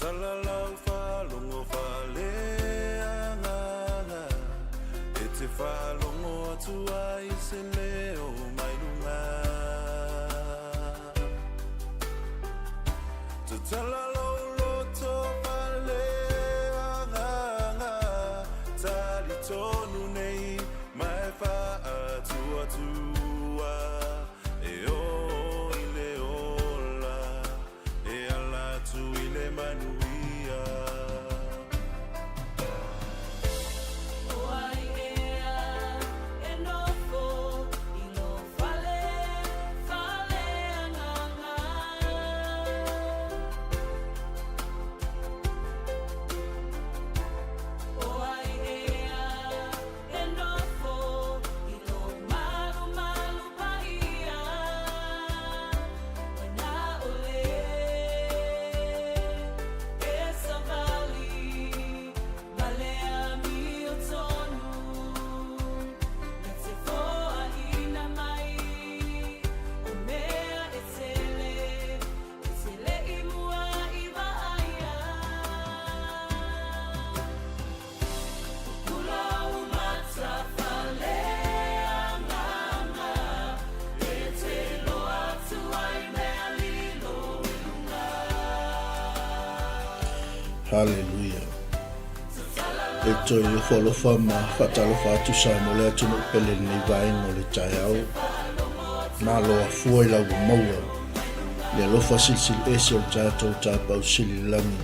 Talalau falongo faaleagaga e te falongo atua I se leo mai lunga te talalau loto faaleagaga tali tonu nei mai fa atua e o I le ola e ala tu I le manuia Hallelujah. Eto I whalofa ma whatalofa atu sa mo lea tunu pele nei vai no le Taeao. Nā loa fua I lau maua. Le lofa 𝚟𝚑𝚎𝚘𝚎 o tātou tāpau sili langi.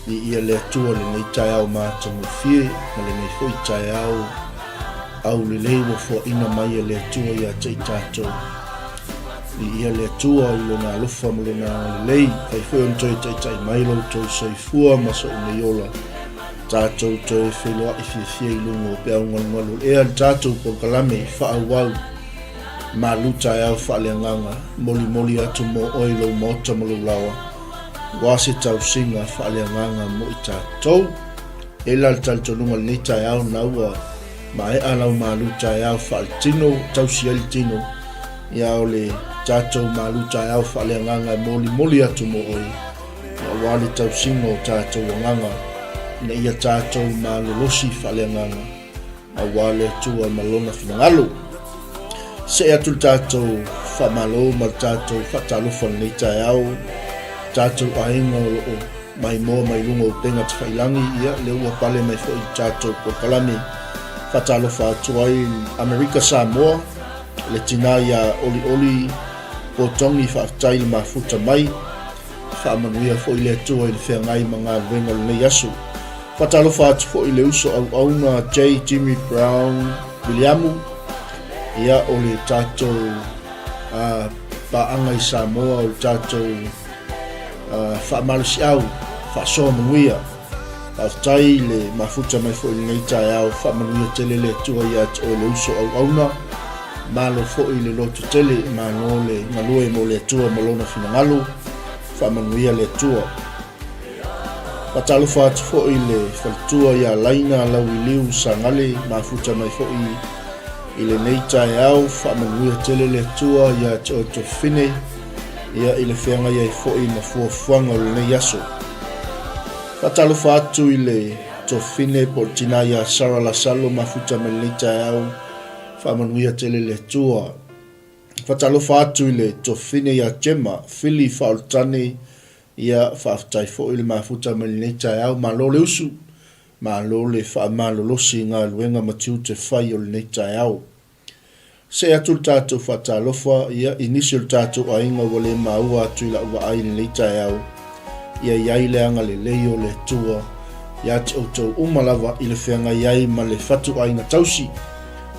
I ia lea tua le nei Taeao mātangu fie, ma le nei hoi Taeao. Au le leiwa fua ina mai e lea tua ia tei tātou. I ia lea tua I lo ngā lofa mo le ngā lei, kai fwe on toi tai mai lo toi soifua ma so une yola. Tātou toi wheloa I fie I lungo pe au ngalungalu. Ea tātou po kalame wha wau. Malu Taeao Faaleagaga, moli atu mo oilo mota mo lawa. Wase tau singa Faaleagaga mo I tātou. E la taltonunga le nei Taeao naua. Ma e alau Malu Taeao Faalitino, tau siali tino. Ia o le tātou Malu Taeao Faaleagaga moli atu mo oi. Ma wale tau singa o tātou anganga. Na ia tātou malolosi Faaleagaga. A wale tua malona finangalo. Se atu tātou whamalo ma tātou whatalofa nei Taeao. Tātou ainga o loo mai moa mai lunga o penga te whailangi ia le ua pale mai fo I tātou po kalame. Whatalofa atu ai Amerika Samoa. Le tina ia oli po tongi whaatai ma futa mai. Whaamanuia fo I le atua I le whengai ma ngā wenga le nei asu. Whatalofa atu fo I le uso au auna 𝚟𝚑𝚎𝚎𝚘𝚎 Williamu. Ia o le tātou paanga I Samoa o tātou whaamalusiau, whaasoa manuia. Whaatai le mafuta mai fo I nei Taeao, whaamanuia tele le tua ia o le uso au auna. Malo fo I le loto tele, mano le ngalue mo le tua malona finangalo, whaamanuia le tua. Patalofa atu fo I le whaltua ia laina lau I liu sangale, mafuta mai fo I le nei Taeao whaamanuia tele le tua ia o tofine ia I le whenga ia I fo I na fuafuanga o le nei aso. Patalofa atu I le tofine po tina ia Sara Lasalo mafuta mai nei Taeao whaamanuia tele le tua. Patalofa atu I le tofine ia Gemma Philly whaoltane ia whaafutai fo I le mafuta mai nei Taeao malo le usu. Malo le whaamalolosi ngā luenga matiu te whai o le nei Taeao. Se atu tātou whatalofa ia initial tātou ainga wale maua atu I la ua ai le nei Taeao. Ia iai leanga le leo le tua. Ia te outou umalava I le whenga iai ma le whatu ainga tausi.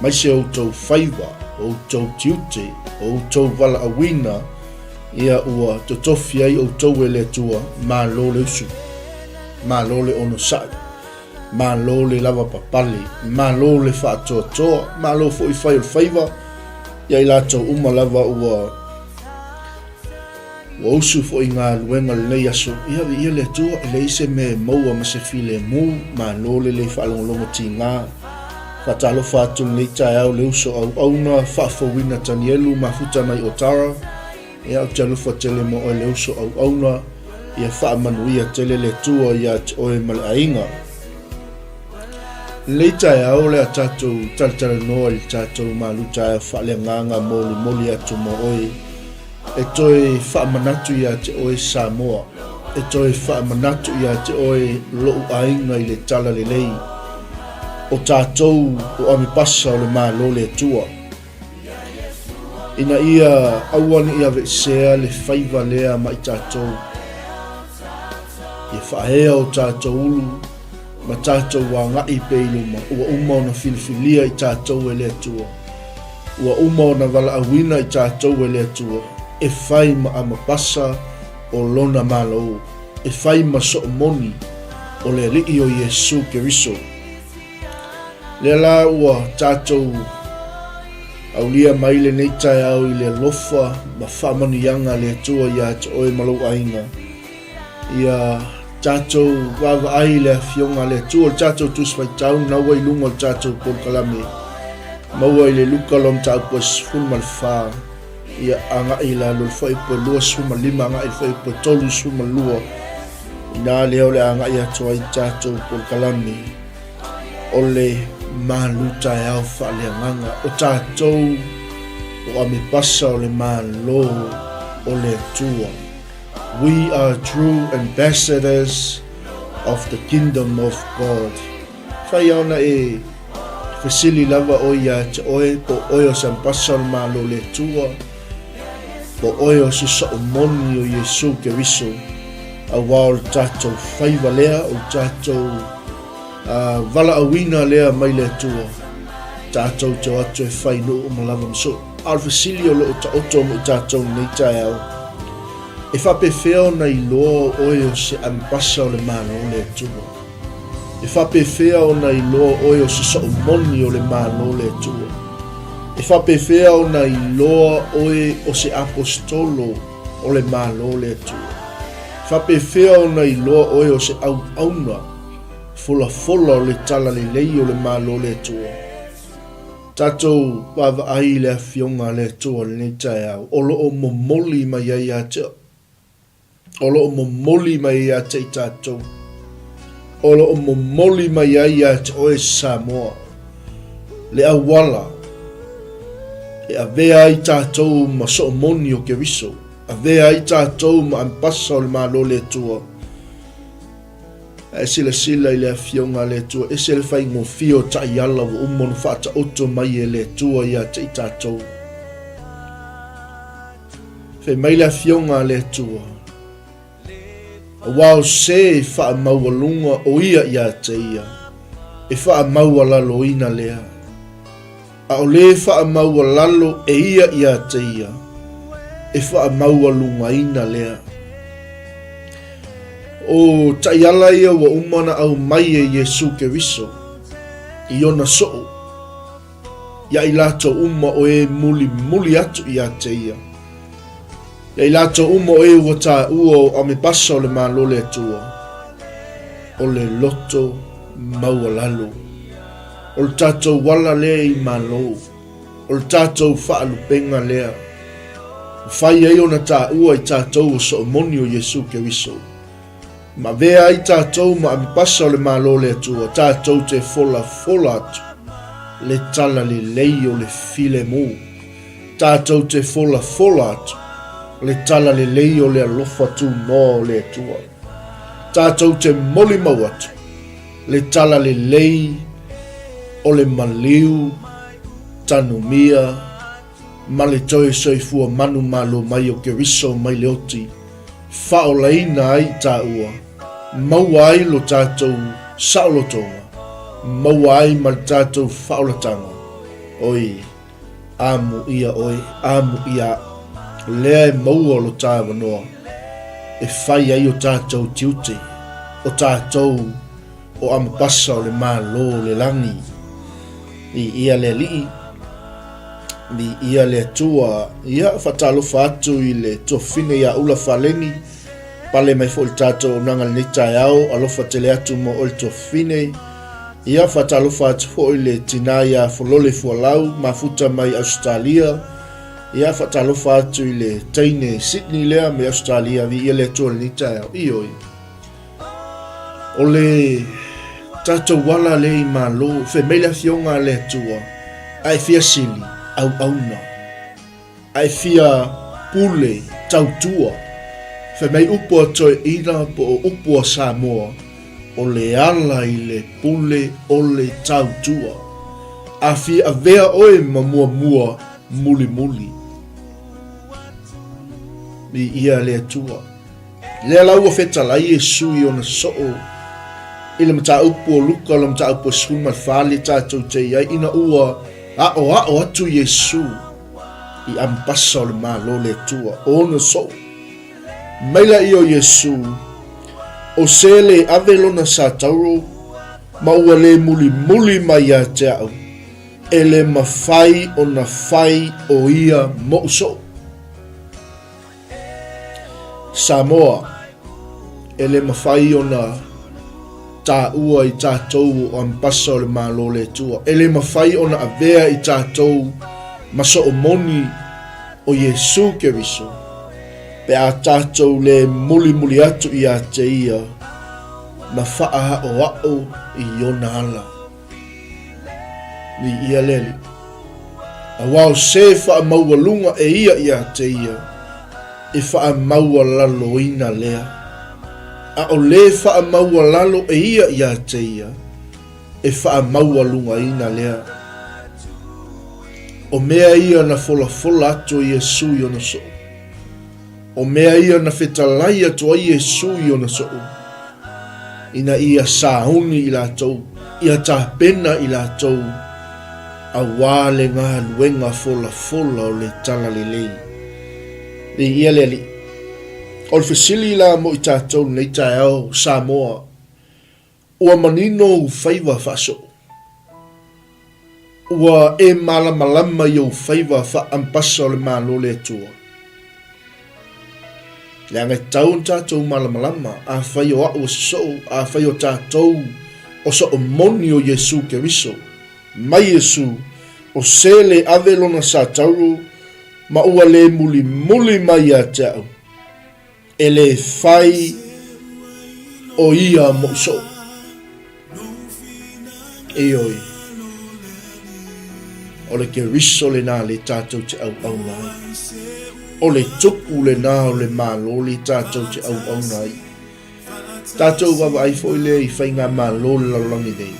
Mai se outou whaiva, outou tiute, outou wala awina. Ia ua totofi ai outou e le tua ma lo le usu. Ma lo le ono sai. Ma lo le lava papali, ma lo le whaatoa, ma lo fo I whai o whaiva. Ia I lato uma lava ua usu fo I ngā luenga le nei aso. Ia le tua e le ise me maua ma se file mu, ma lo le whaalongolongo ti ngā. Whatalofa atu nei Taeao le uso au auna, whaafawina tanielu ma futa mai o tara. Ia o te alufa tele mo o le uso au auna. ia whaamanuia tele le tua ia te oe male ainga. Le Taeao le a tātou taratara noa le tātou Malu Taeao Faaleagaga moli atu mo oe. E toi whaamanatu ia te oe Samoa. E toi whaamanatu ia te oe lou ainga i le tala le lei. O tātou o ame pasa o le mālo le tua. Ina ia auani ia veksea le whaiva lea mai tātou. Ia whaahea o tātou ulu, ma tātou wa ngai peilu ma ua umau na filifilia i tātou e lea tua. Ua umau na wala awina i tātou e lea tua. E whai ma ama pasa o lona malo. E whai ma so moni o le lii o Yesu Keriso. Le la ua tātou aulia mai le nei Taeao i le lofa ma whaamanianga le tua ia te oe malau ainga. Ia tātou wawa ai le fionga le tua tātou tuswai tau naua i lunga tātou 𝚗𝚑𝚏𝗏. Maua i le luka lom tau po sfun mal wha. Ia anga i la lul whai po lua sfuma lima anga i whai po tolu sfuma lua. Ina leo le anga i atua i tātou 𝚗𝚏𝗏. O le Malu Taeao Faaleagaga o tātou o ame pasa o le malo o le tua. We are true ambassadors of the kingdom of God. Whai auna e whesili lava o ia te oe po oe o san pasa o le malo le tua. Po oe o si sa o moni o Yesu Keriso. A wao le tātou whaiva lea o tātou wala awina lea mai le tua. Tātou te atu e whai no o malava mso. Alfasili o loo ta oto mo tātou nei Taeao. E whape wheo nei loa oe o se ampasa o le malo le tua. E whape wheo nei loa oe o se sa o moni o le malo le tua. E whape wheo nei loa oe o se apostolo o le malo le tua. Whape wheo nei loa oe o se au auna fola o le tala le lei o le malo le tua. Tātou wawa ai le fionga le tua le nei Taeao. Olo o momoli mai ai a te. Olo o momoli mai ai a te i tātou. Olo o momoli mai ai a te oe Samoa. Le awala. E a vea i tātou ma so moni o Keriso. A vea i tātou ma ampasa o le malo le tua. E sila i le fionga le tua. E se le whai ngofio ta i ala wa umonu whata oto mai e le tua ia te i tātou. Whai mai le fionga le tua. A wao se e wha maua lunga o ia te ia. E wha maua lalo ina lea. A o le wha maua lalo e ia te ia. E wha maua lunga ina lea. O taiala ia wa umana au mai e Yesu Keriso. I ona soo. Ia i lato uma o e muli atu ia te ia. Ia i lato uma o e ua ta ua o ame pasa o le malo le tua. O le loto maua lalo. O le tatou wala lea i malo. O le tatou whaalupenga lea. Whai e ona ta ua i tatou o so moni o Yesu Keriso. Ma vea i tātou ma ame pasa o le malo le tua. Tātou te fola atu. Le tala le lei o le file mu. Tātou te fola atu. Le tala le lei o le alofa tu no le tua. Tātou te moli mau atu. Le tala le lei o le maliu. Tanumia. Ma le toe soifua manu malo mai o Keriso mai le oti. Whaolaina ai tā ua. Maua ai lo tātou saulotonga. Maua ai ma tātou whaolatanga. Oi, amu ia oi, amu ia. Lea e maua lo tāwa noa. E whai ai o tātou tiuti. O tātou o amapasa o le malo le langi. I ia le lii. Ni ia le tua. Ia whatalofa atu i le tofine ia ula whalengi. Pale mai fo il tātou nanga le Taeao alofa tele atu mo o le tofine. Ia whatalofa atu fo i le tina ia folole fualau mafuta mai Australia. ia whaatalofa atu I le teine Sydney lea me Australia vi ia le atua le ni Taeao ioi. O le tatou wala le I Malu fe meila fionga le atua ai fia sili au auna ai fia pule tautua fe mei upo atoe ina po o upo Samoa o le ala I le pule o le tautua a fia avea oe mamua mua muli muli mi ia le atua le lau a fetalai e sui o na soo I le mata upo o luka le mata upo suma fali tatou te iai ina ua a o atu Yesu I ampasa o le malo le atua o na soo maila I o Yesu o se le avelona sa tauro ma ua le muli muli mai a Taeao e le mawhai o na whai o ia mo so Samoa e le mawhai o na tā ua I tātou o ampasa o le malo le tua e le mawhai o na avea I tātou maso o moni o Yesu Keriso pe a tātou le muli muli atu I a te ia na wha o ao I ona ala ni ia leli a wao se wha maua lunga e ia I a te ia e wha maua lalo ina lea a o le wha maua lalo e ia I a te ia e wha maua lunga ina lea o mea ia na fola fola atu Yesu I ona so o mea ia na fetalai atu Yesu I ona so ina ia sauni I lātou ia tāpena I lātou a wale ngā luenga fola fola o le tala lelei ni ia leli o le fesili la mo I tātou nei Taeao Samoa ua manino ufaiva faso ua e malamalama I ufaiva fa ampasa o le malo le atua le angai tau tātou malamalama a whai o au so a whai o tātou o so o moni o Yesu Keriso mai Yesu o se le avelona sa tauru ma ua le muli muli mai a Taeao e le whai o ia mo so e oi o le Keriso le nā le tātou te au nai o le tupu le nā o le malo le tātou te au nai tātou wawa ai fo le I whai ngā malo le laulangi nei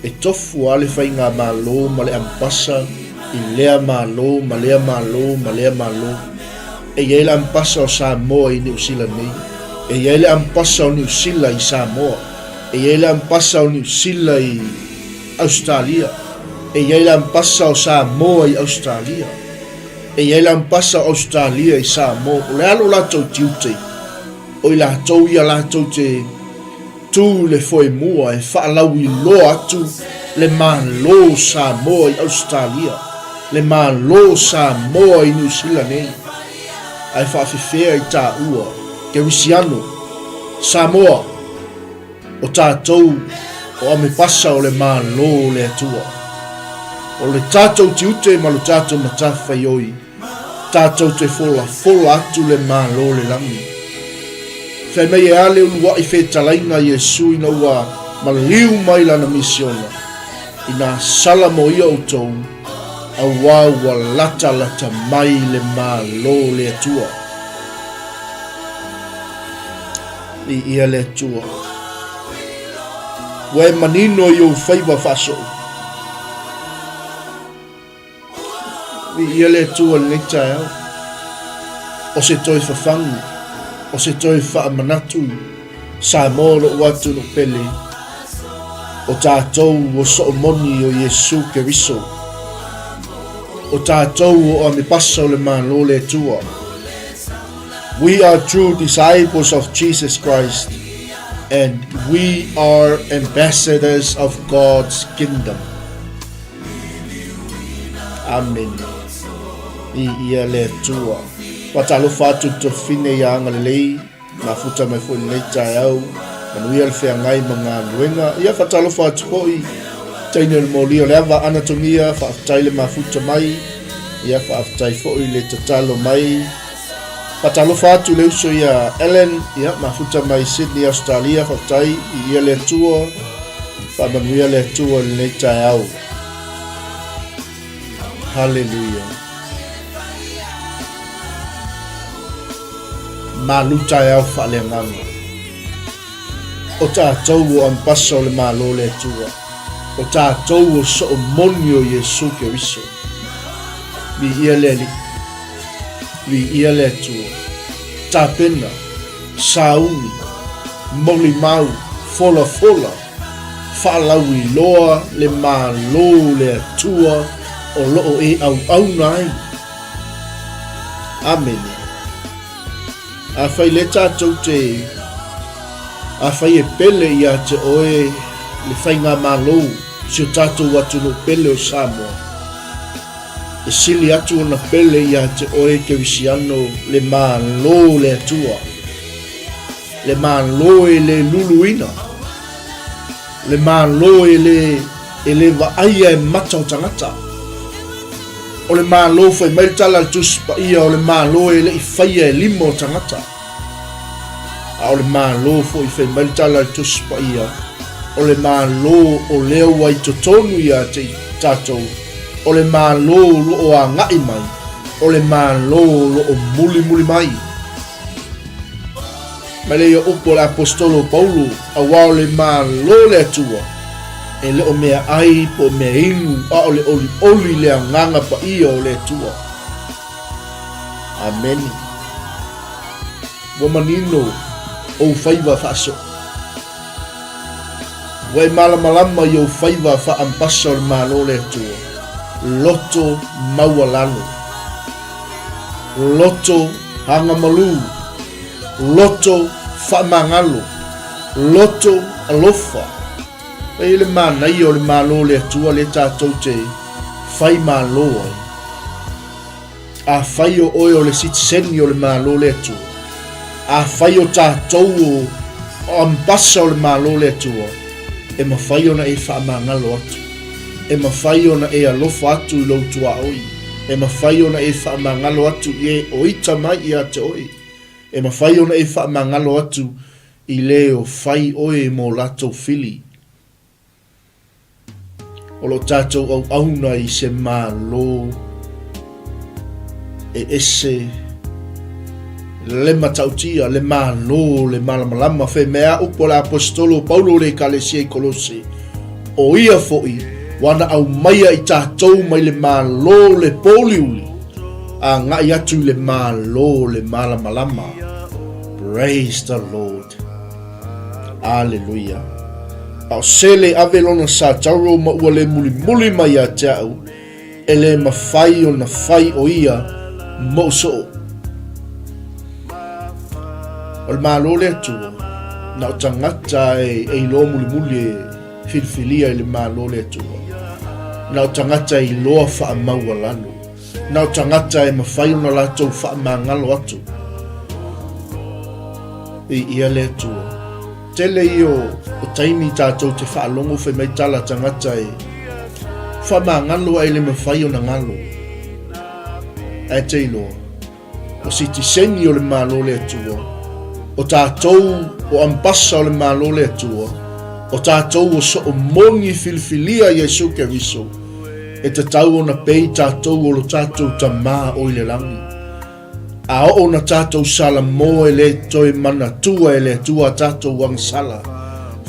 e tofu ale whai ngā malo ma le ampasa I lea malo ma lea malo ma lea malo e iei le ampasa o Samoa I New Zealand nei e iei le ampasa o New Zealand I Samoa e iei le ampasa o New Zealand I Australia e iei le ampasa o Samoa I Australia e iei le ampasa o Australia I Samoa o le alo lātou tiutei o I lātou ia lātou te tu le foi mua e whaalau I loa atu le malo Samoa I Australia le malo Samoa I New Zealand nei ai whaafifea I tā ua ke wisiano Samoa o tātou o ame pasa o le malo le atua o le tātou tiute ma lo tātou matafa I oi tātou te fola atu le malo le langi Fai mei e ale ulua I whetalaina Yesu ina ua maliu mai lana misiona ina sala mo ia utou a wawa lata mai le malo le atua I ia le atua wa manino I o whaiva faso I ia le atua le Taeao o se toi whawhangu o se toi whaamanatu Samoa lo watu no pele o tātou o so'omoni o Yesu Keriso o tātou o ame pasa o le malo le atua we are true disciples of Jesus Christ and we are ambassadors of God's kingdom Amen I ia le atua Patalo fatu to fine yang lei na futa mai foi nei Taeao manuia le feagai ma galuega ia faatalo fatu hoʻi taina le molio le ava anatomia faafetai le mafuta mai ia whaaftai fo i le tatalo mai patalo fatu le uso ia Ellen ia mafuta mai Sydney Australia whaftai i ia le tua whamanuia le tua le Taeao. Hallelujah. Malu Taeao Faaleagaga. O tātou o ampasa o le malo le tua. O tātou o so o moni o Yesu Keriso. Vi ia le li. Vi ia le tua. Tāpena, sauni, moli mau, fola fola. Whaalau i loa le malo le tua o loo e au nai. Amen. A whai le tātou te a whai e pele ia te oe le whai ngā malo si o tātou atu no pele o Samoa. E sili atu na pele ia te oe ke wisiano le malo le atua. Le malo e le luluina. Le malo e le waaia e mata o tangata. O le malo fai mai tala tuspa ia o le malo e le i whaia e limo o tangata. A o le malo fo i whai mai tala tuspa ia o le malo o leo wai totonu ia te tātou. O le malo lo o a ngai mai. O le malo lo o muli mai. Mai le upo le apostolo Paulo a wao le malo le atua. E le o mea ai po mea inu a o le oli le anganga pa ia o le atua. Amen. Wa manino o whaiva whaaso. Wai malamalama i o whaiva wha ampasa o le malo le atua. Loto maualano. Loto hangamalu. Loto whamangalo. Loto alofa. E le manai o le malo le atua le tātou te whai malo ai. A whai o oe o le sitiseni o le malo le atua. A whai o tātou o ambasa o le malo le atua. E ma whai o na e whamangalo atu. E ma whai o na e alofa atu i loutua oi. E ma whai o na e whamangalo atu i e oita mai i a te oi. E ma whai o na e whamangalo atu i leo whai oe mo latou fili. O lo tātou au auna i se malo e ese le matautia, le malo, le malamalama fe mea upo le apostolo Paulo le kalesia i Kolose. O ia foi, wana au maia i tātou mai le malo le poliuli. A ngai atu le malo le malamalama. Praise the Lord. Hallelujah. Au sele avelona sa tauro ma ua le muli mai a Taeao. E le mawhai o na whai o ia mauso. O le malo le atua. Na o tangata e ilo muli e filfilia e le malo le atua. Na o tangata e loa wha maua lalo. Na o tangata e mawhai o na lato wha mangalo atu. E ia le atua. Tele i o taimi tātou te whaalongo whai mai tala tangata e whamangalo ai le mawhai o na ngalo. E te iloa. O si ti seni o le malo le atua. O tātou o ambasa o le malo le atua. O tātou o so o mongi filfilia Yesu Keriso. E te tau o na pei tātou o lo tātou ta maa o le langi. A o na tātou sala mo e le toi mana tua e le tua tātou wang sala.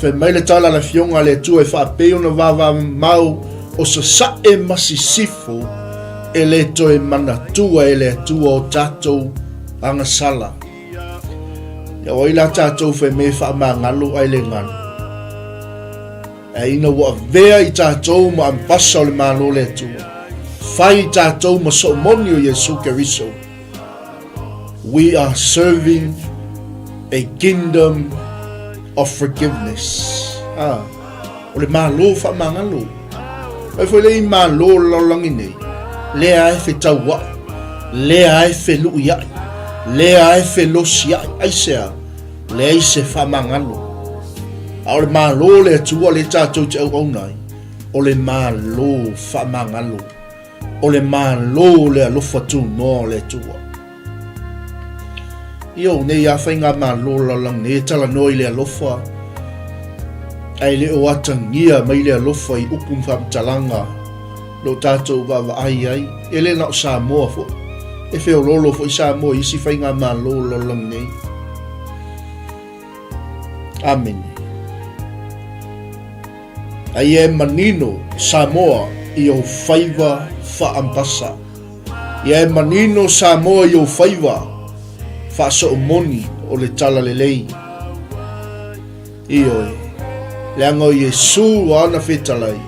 Whai mai le tala la fionga le tua e whaapeo na wawa mau o sa e masisifo e le toi mana tua e le tua o tātou anga sala. Ia o ila tātou whai me whaamangalo ai le ngano. E ina wa vea i tātou ma ampasa o le malo le tua. Whai tātou ma so moni o Yesu Keriso. We are serving a kingdom of forgiveness. O le malo whamangalo. Ai foi le malo laulangi nei. Le ai fe taua. Le ai fe lu iai. Le ai fe losi iai. Ai sea. Le ai se whamangalo. A o le malo le atua le tātou te au au nai. O le malo whamangalo. o le malo le alofa tūnoa o le tua. Io ne ia whainga malo lalang ne tala noi le alofa. Ai le o atangia mai le alofa I ukum whamtalanga. Lo tātou wawa ai. E le nao Samoa fo. E wheo lolo fo I Samoa isi whainga malo lalang ne. Amen. Ai e manino Samoa I o whaiva whaampasa. Ia e manino Samoa I o whaiva whaaso o moni o le tala le lei. Io e. Le anga Yesu ana whetalai.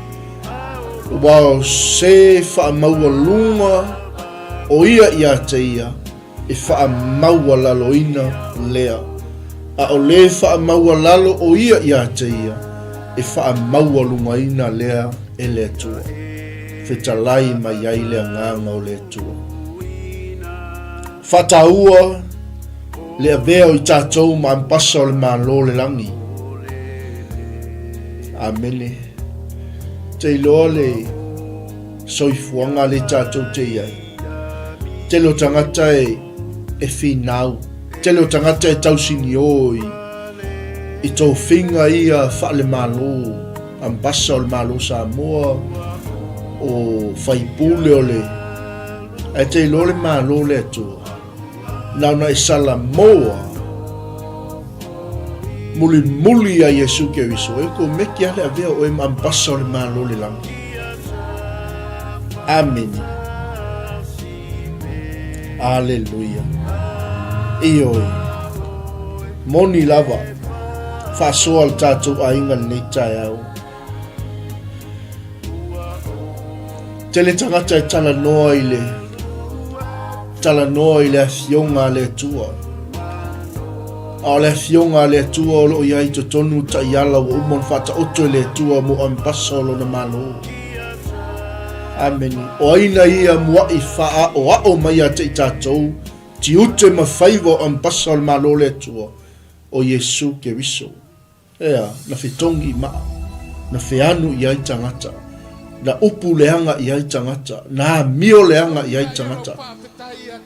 Wao se whaamaua lunga o ia te ia. E whaamaua laloina lea. A o le whaamaua lalo o ia te ia. E whaamaua lungaina lea e le tua. Whetalai mai ai lea nganga o le tua. Whataua le aveo I tātou ma ampasa o le malo le langi. Amene. Te iloa le soifuanga le tātou te iai. Te lo tangata e whinau. Te lo tangata e tausini oi. I tō whinga ia wha le malo. Ampasa o le malo Samoa. O whaipule o le. E te iloa le malo le atua. Nauna e sala moa. Muli a Yesu ke wiso. E ko meki ale avea o e mampasa o le malo le langi. Amen. Aleluia. Ioi. Moni lava. Whasoa al tātou ainga nei Taeao. Te le tangata e tala noa I le. Tala noa I le afionga le tua. A le afionga le tua o lo iai to tonu ta iala o umon fata oto le tua mo ampasa o lo na malo. Amen. O aina ia mua I faa o ao mai a te tātou. Ti ute ma whaiva o ampasa o le malo le tua. O Yesu ke wiso. Ea, na whitongi maa. Na whianu iai tangata. Na upu leanga iai tangata. Na mio leanga iai tangata.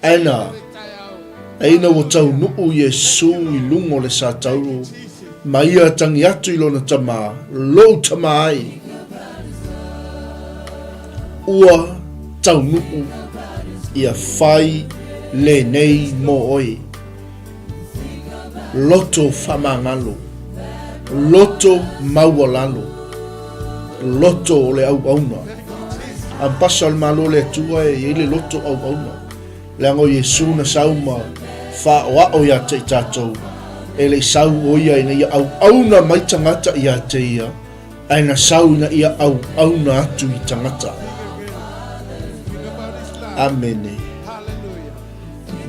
Aina o tau nuu Yesu I lungo le sa tauru. Ma ia tangi atu I lona tama. Lo tama ai. Ua tau nuu. Ia whai le nei mo oi. Loto whamangalo. Loto maualalo. Loto le au auna. Ampasa le malo le tua e le loto au auna. Le ango Yesu na sauma wha o ia te tātou. E le sau o ia ina ia au auna mai tangata ia te ia. Aina sau ina ia au auna atu I tangata. Amene.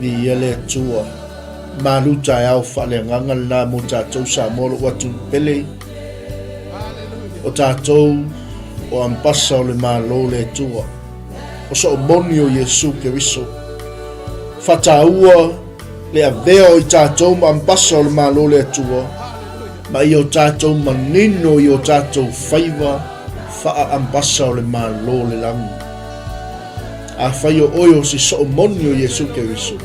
Ni ia le tua. Malu Taeao Faaleagaga na mo tātou sa molo watu pele. O tātou o ampasa o le malo le tua. O so o moni o Yesu ke wiso. Whataua le avea o I tātou ma ampasa o le malo le tua. Ma I o tātou manino I o tātou whaiva wha ampasa o le malo le langi. A whai o oio si so o moni o Yesu ke wiso.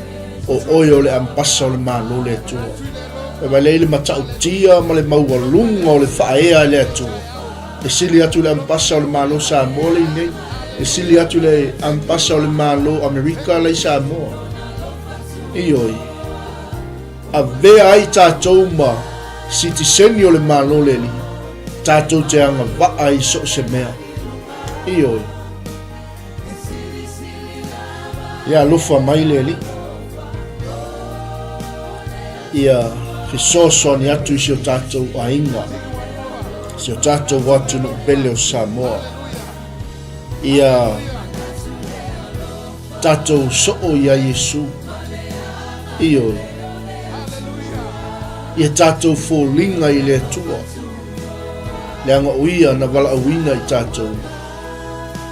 O oio le ampasa o le malo le tua. E vai leile matau tia ma le maualunga o le whaea le atua. E sili atu le ampasa o le malo Samoa le nei. E sili atu le ampasa o le malo Amerika le Samoa. Ioi. A vea ai tātou ma sitiseni o le malo le li. Tātou te anga waa I so se mea. Ioi. Ia lufa mai le li. Ia fisoso ni atu isi o tātou a inga. Si o tātou watu no pele o Samoa. Ia tātou soo ia Yesu. Ioi. Ia tātou fōlinga I le tua. Le anga o ia na wala awina I tātou.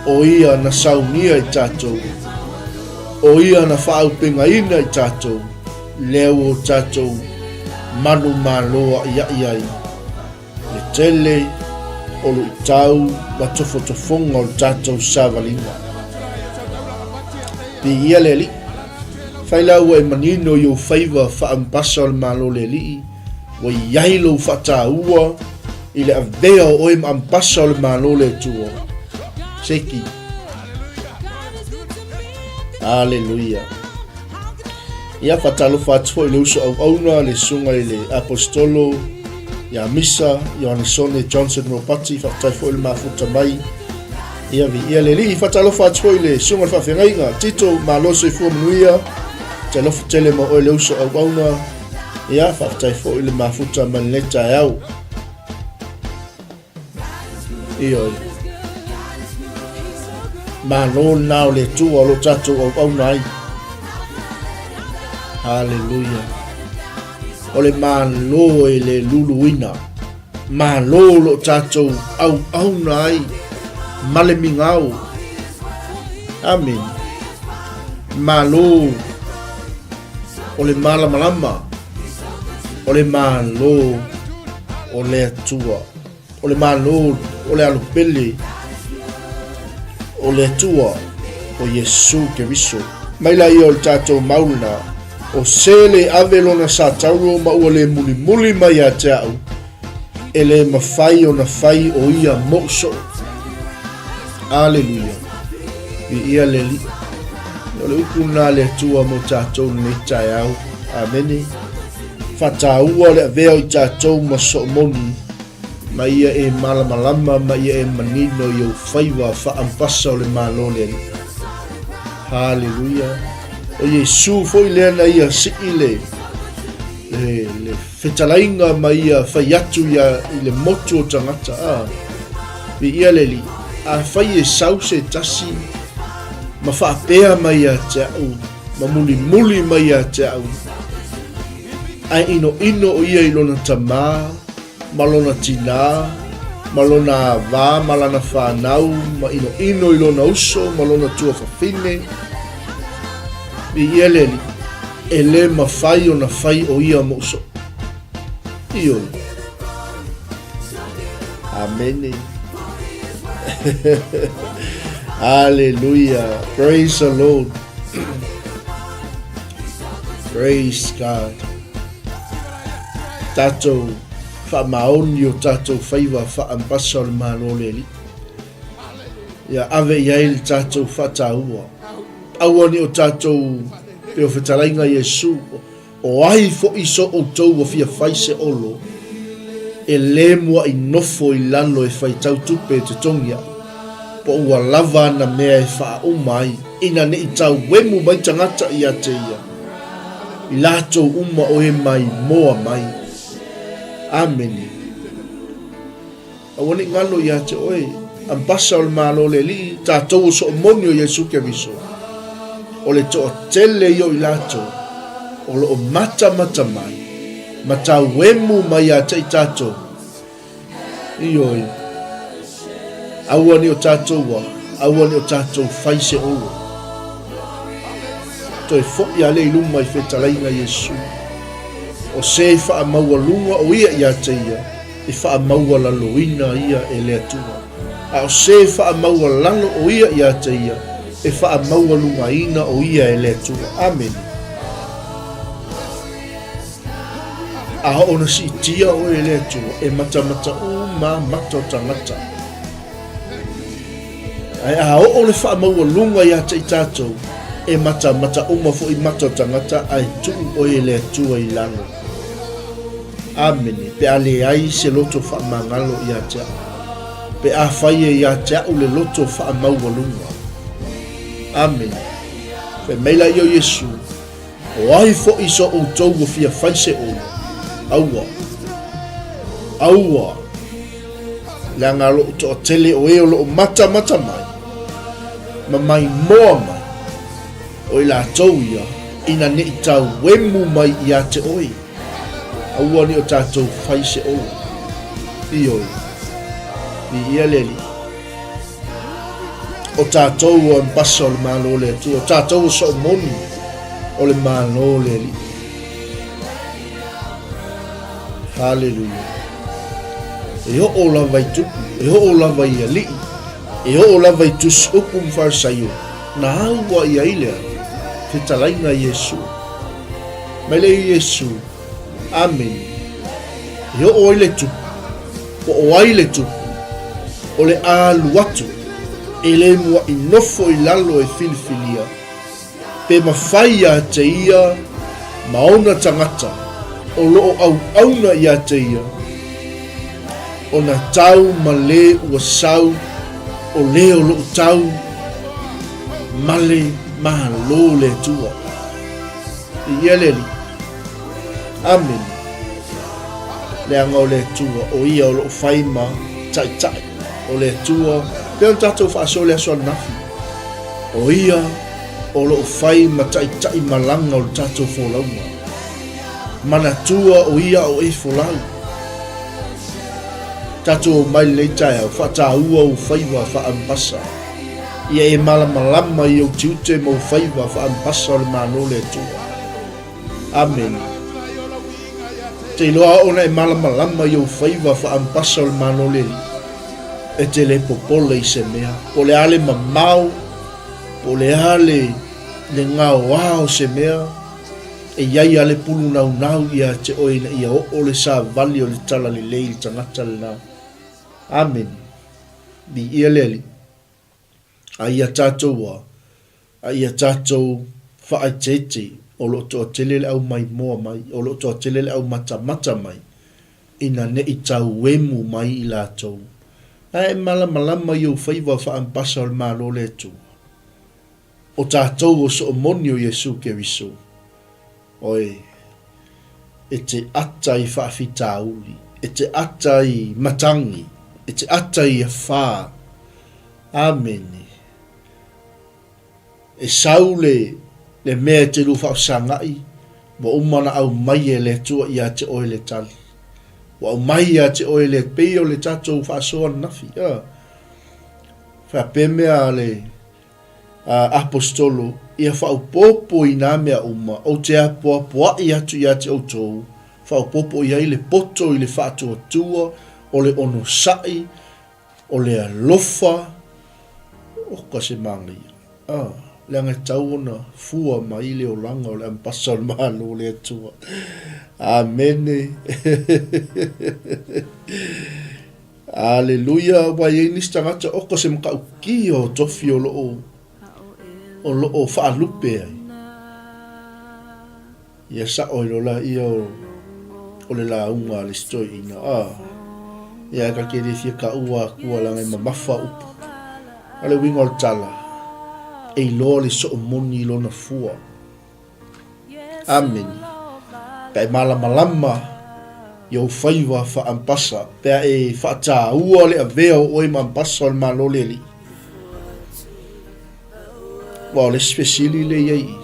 O ia na saunia I tātou. O ia na whaaupinga ina I tātou. Leo o tātou manu maloa ia iai. Le tele o lo I tau ma tofotofonga o tātou savalinga. Pi ia le li. Faila ua e manino yo favor whaampasa o le malo le li. Wa yailo whataua i le avea o e maampasa o le malo le tua. Seki. Hallelujah. Ia whatalo whatua i le uso au auna le sunga i le apostolo ia misa Ioannesone Johnson Ropati whaktai fo i le mafuta mai. Ia vi ia le li whatalo whatua i le sunga le whawhengainga tito maloso i fuamanuia te lofu tele mo o i le uso au auna ia whaktai fo i le mafuta mai le Taeao. Ioi. Malo nao le tua lo tato au auna ai. Hallelujah. Ole malo e le luluina. Malo lo tato au nai. Male mingau. Amen. Malo. Ole mala malama. Ole malo. Ole atua. Ole malo. Ole alupele. Ole atua. O Yesu Keriso. Maila i o tato maulna. O sele avelona sa tauro ma ua le muli muli mai a Taeao. E le mawhai o na whai o ia moso. Alleluia. I ia le li. O le ukuna le tua mo tatou ne Taeao. Amene. Whataua le aveo i tatou ma so moni. Ma ia e malamalama ma ia e manino i o whaiwa whaampasa o le malo le li. Hallelujah. O Yesu foi lena ia si le whetalainga ma ia whai atu ia i le motu o tangata. Vi ia le li. A whai e 𝚟𝚑𝚎𝚅 ma whaapea ma ia Taeao. Ma muli muli ma ia Taeao. Ai ino o ia i lona tamā. Ma lona tina. Ma lona avā. Ma lana whanau. Ma ino i lona uso. Ma lona tua whawhine. Vi ia le li. E le mawhai o na whai o ia moso. Ioi. Amen. Hallelujah. Praise the Lord. Praise God. Tatou whamaoni o tatou whaiwa whaampasa o le malo le li. Ia ave iai le tatou whataua. Awani o tatou pe o whetalainga Yesu o ai fo iso o tau o fia whaise olo e le mua i nofo i lalo e whai tau tupe te tongia po ua lava na mea e wha o mai ina ne i tau wemu mai tangata i a te ia i lato uma o e mai moa mai. Amen. Awani ngalo i a te oe ampasa o le malo le li tatou so o moni o Yesu Keriso. O le toa tele i o i lato, o lo o mata mai, mata wemu mai a te i tato. I oi, awani o tato wa, awani o tato whaise oro. Toi fo i ale i luma i whetalainga Yesu. O se wha maua lunga o ia i a te ia, i wha maua laloina ia e le atua. A o se wha maua lalo o ia i a te ia, e wha maua lunga ina o ia e le tua. Amen. A ona si tia o e le tua, e mata o ma mata o tangata. A o le wha maua lunga ia te i tātou, e mata o ma fo i mata o tangata, ai tu o e le tua i lano. Amen. Pe ale ai se loto wha mangalo ia tea. Pe a whai e ia tea o le loto wha maua lunga. Amen. Fe meila i o Yesu. O ai fo iso o tau o fia whaise o. Aua. Langa lo to tele o e o lo mata mai. Ma mai moa mai. O i la tau ia. Ina ne i tau wemu mai i a te oi. Aua ni o tātou whaise o. I oi. I ia leli. O tātou o mpasa o le malo le tu. O tātou o so moni o le malo le li. Hallelujah. E ho o lava i tupu. E ho o lava i ali. E ho o lava i tusi upu mwharasaio. Na haua i ailea. te talainga Yesu. Mai le Yesu. Amen. Yo o ile tupu. O ai le tupu. O le alu atu. E le mua inofo I lalo e filifilia. Pe mawhai a te ia. Maona tangata. O loo au auna ia te ia. O na tau ma le ua sau. O leo loo tau. Male maha lo le tua. Ia leli. Amen. Le anga o le tua. O ia o loo whaima. Tai tai. O le tua. Peon tatou whaaso le aso nafi. O ia. O loo whaima tai tai malanga o le tatou wholauma. Mana tua o ia o e wholau. Tatou mai le Taeao. Whata ua o whaiwa whaampasa. Ia e malama I o tiute mo whaiwa whaampasa o le mano le tua. Amen. Te loa ona e malama I o whaiwa whaampasa o le mano le li. E te le popole I se mea. Po le ale mamau. Po le ale le ngao wao se mea. E iai ale pulu nau ia te oina ia o le sa vali o le tala le leili tangata le nau. Amen. Bi ia leli. A ia tātou wa. A ia tātou whaatete o lo toa telele au mai moa mai. O lo toa telele au mata mai. Ina ne I tau wemu mai I lātou. A e malama I o whaiwa whaampasa o le malo le tu. O tātou o so o moni o Yesu ke riso. Oi, e te ata I whaafitauli, e te ata I matangi, e te ata I wha. Amen. E saule le mea te rufa o sangai, wa umana au mai e le tua I a te oe le tali. Wa au mai a te oe le peo le tatou whaasoa nafi. Whapemea le apostolo, ia whaupopo I nā mea uma, o te apoapoa I atu I ate outou, whaupopo I le poto I le whaatua tua, o le ono sai, o le alofa, o kasi mangi. Le anga tau ona fua mai le o langa o le ampasa o le malo le atua. Amen. Aleluia, wa ye nistangata o kasi mka uki o tofi o loo whaalupe ai. Ia sa oilola ia o le la unga le stoi ina. Ia ka kere fia ka ua kua langa I mamafa upu. Ale winga o tala. E loa le so o moni lo na fua. Amen. Pea malama Ia whaiwa whaampasa. Pea e whaata ua le avea o oi mampasa o le malo le li. Wa le spesili le iei.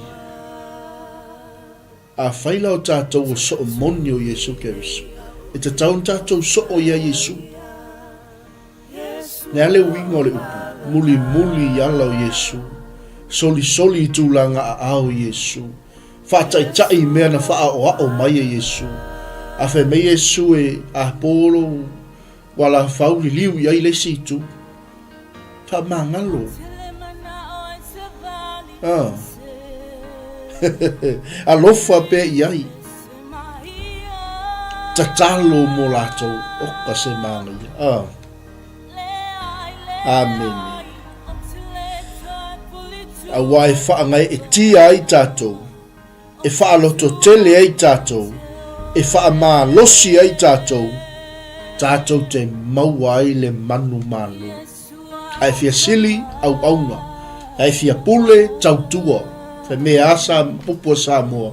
A whaila o tātou o so o moni o Yesu Keriso. E te taun tātou so o ia Yesu. Nea le winga o le upu. Muli ala o Yesu. Soli I tūlanga a ao Yesu. Whātai mea na wha o mai e Yesu. A whai mei Yesu e a polo. Wala whauli liu I ai lesi tu. Wha mangalo. Alofa pe iai. Tatalo mo lato oka se mangi. Amen. A wai whaangai e tia ai tātou. E whaaloto tele ai tātou. E whaama losi ai tātou. Tātou te maua ai le manu malu. Ai fia sili au aunga. Ai fia pule tautua. Fe me asa pupu sa moa.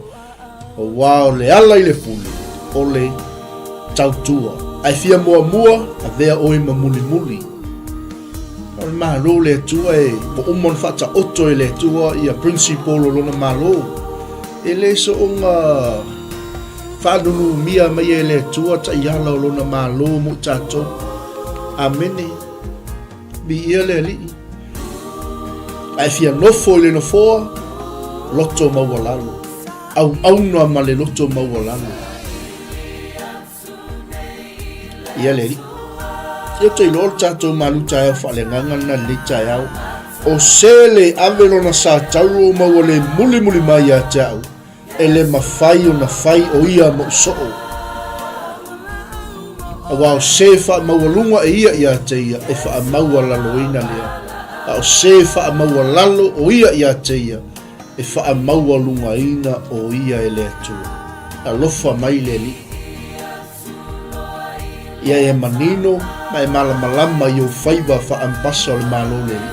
O wao le ala I le pule. O le tautua. Ai fia mua a vea oi ma muli. O le malo le tua e mo umon fata oto e le tua I a principolo lona malo. E le so unga whanunu mia mai e le tua ta iala o lona malo mo tato. Amene. Bi ia le li. Ai fia nofo le nofoa. Loto mawalalo. Au noa ma le loto mawalalo. Ia le li. Ia te ilo tato Malu Taeao Faaleagaga na le Taeao. o sele avelona sa tauro mau le muli muli mai a Taeao e le mawhai o na whai o ia mo soo. A wao se wha maualunga e ia te ia e wha maua laloina lea. A o se wha maua lalo o ia te ia e wha maualunga ina o ia e le atua. A lofa mai le li. Ia e manino ma e malamalama i o whaiva wha ampasa o le malo le li.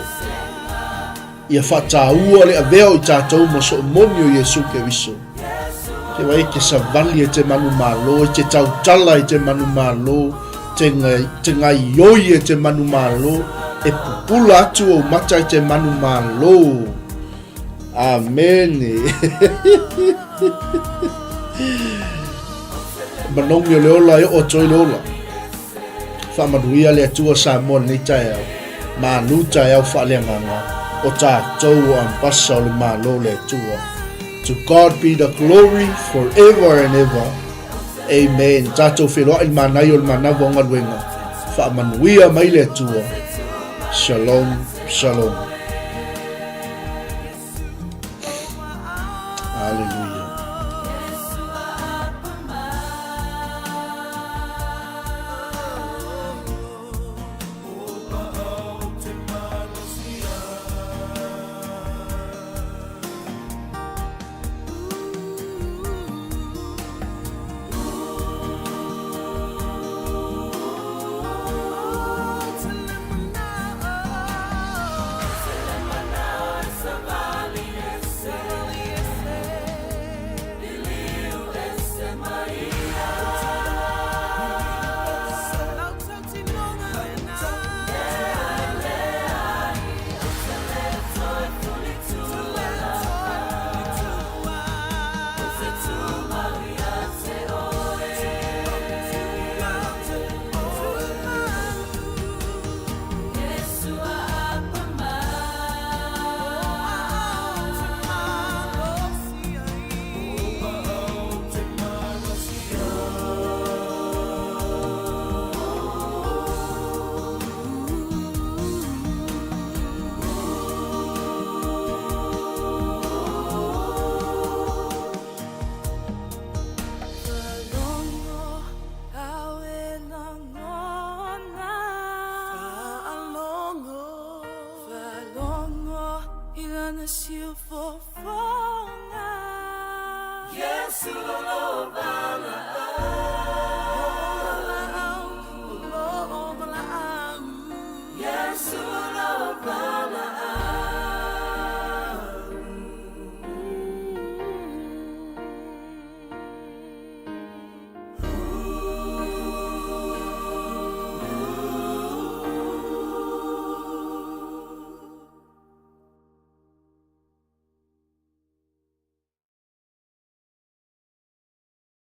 Ia wha tāua le aveo i tātou ma so moni o Yesu ke viso. Te wai ke savali e te manu malo, te tautala e te manu malo, te ngai ioi e te manu malo, e pupula atu o mata e te manu malo. Amen. Manongi o leola e o toi leola. Whamanuia le atua Samoa ni Taeao. Malu Taeao Faaleagaga. O tātou o ampasa o le malo le atua. To God be the glory forever and ever. Amen. Tātou wheroa i manai o le manawa o ngaruenga. Whaamanuia mai le atua. Shalom, shalom.